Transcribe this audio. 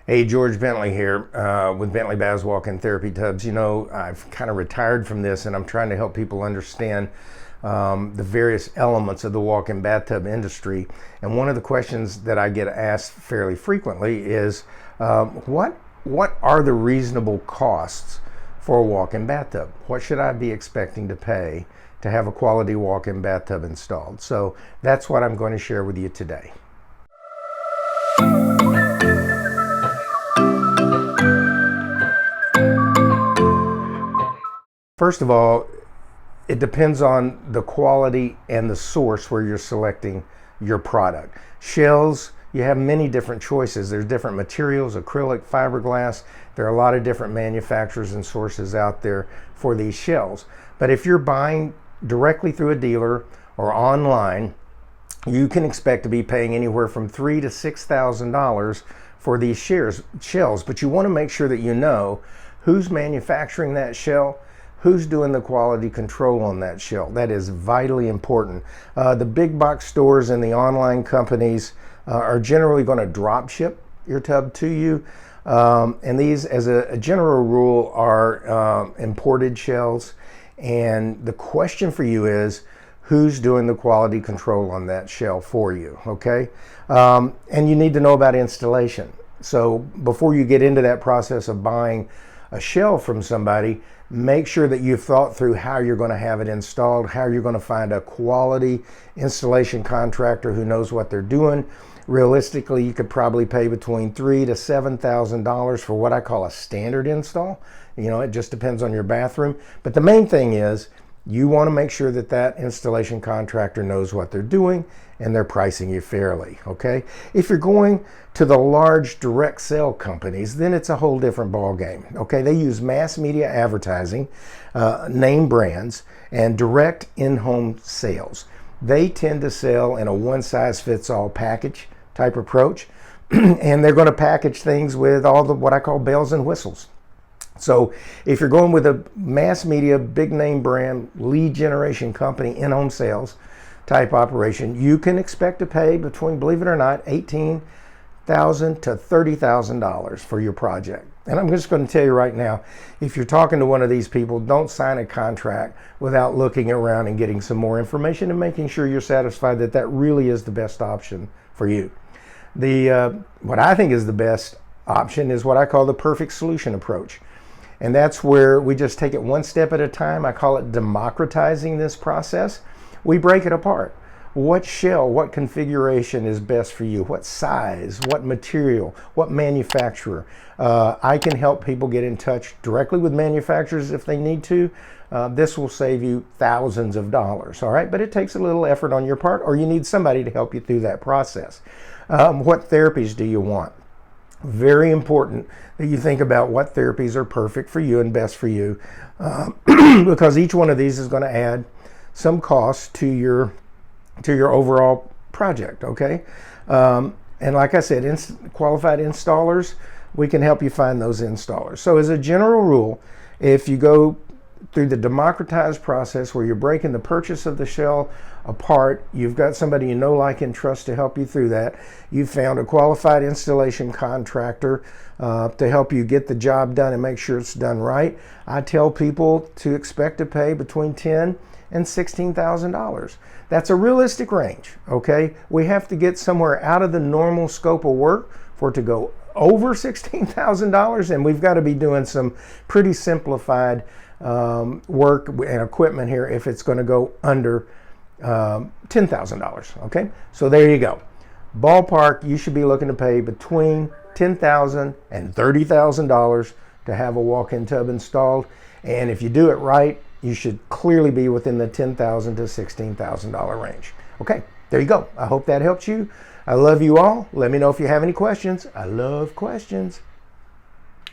Hey, George Bentley here with Bentley Baths Walk-In Therapy Tubs. You know, I've kind of retired from this and I'm trying to help people understand the various elements of the walk-in bathtub industry. And one of the questions that I get asked fairly frequently is, what are the reasonable costs for a walk-in bathtub? What should I be expecting to pay to have a quality walk-in bathtub installed? So that's what I'm going to share with you today. First of all, it depends on the quality and the source where you're selecting your product. Shells, you have many different choices. There's different materials, acrylic, fiberglass. There are a lot of different manufacturers and sources out there for these shells. But if you're buying directly through a dealer or online, you can expect to be paying anywhere from $3,000 to $6,000 for these shells. But you want to make sure that you know who's manufacturing that shell, who's doing the quality control on that shell. That is vitally important. The big box stores and the online companies are generally going to drop ship your tub to you. And these, as a general rule, are imported shells. And the question for you is, who's doing the quality control on that shell for you, okay? And you need to know about installation. So before you get into that process of buying a shell from somebody, make sure that you've thought through how you're going to have it installed, how you're going to find a quality installation contractor who knows what they're doing. Realistically, you could probably pay between $3,000 to $7,000 for what I call a standard install. You know, it just depends on your bathroom. But the main thing is, you want to make sure that that installation contractor knows what they're doing and they're pricing you fairly, okay? If you're going to the large direct sale companies, then it's a whole different ball game, okay? They use mass media advertising, name brands, and direct in-home sales. They tend to sell in a one-size-fits-all package type approach, and they're going to package things with all the what I call bells and whistles. So if you're going with a mass media, big name brand, lead generation company, in-home sales type operation, you can expect to pay between, believe it or not, $18,000 to $30,000 for your project. And I'm just going to tell you right now, if you're talking to one of these people, don't sign a contract without looking around and getting some more information and making sure you're satisfied that that really is the best option for you. What I think is the best option is what I call the perfect solution approach. And that's where we just take it one step at a time. I call it democratizing this process. We break it apart. What shell, what configuration is best for you? What size, what material, what manufacturer? I can help people get in touch directly with manufacturers if they need to. This will save you thousands of dollars, all right? But it takes a little effort on your part, or you need somebody to help you through that process. What therapies do you want? Very important that you think about what therapies are perfect for you and best for you, because each one of these is going to add some cost to your overall project, okay? And like I said, qualified installers, we can help you find those installers. So as a general rule, if you go through the democratized process where you're breaking the purchase of the shell apart, you've got somebody you know, like, and trust to help you through that. You've found a qualified installation contractor to help you get the job done and make sure it's done right. I tell people to expect to pay between $10,000 and $16,000. That's a realistic range, okay? We have to get somewhere out of the normal scope of work for it to go over $16,000, and we've got to be doing some pretty simplified work and equipment here if it's going to go under $10,000, okay? So there you go. Ballpark, you should be looking to pay between $10,000 and $30,000 to have a walk-in tub installed. And if you do it right, you should clearly be within the $10,000 to $16,000 range. Okay, there you go. I hope that helps you. I love you all. Let me know if you have any questions. I love questions.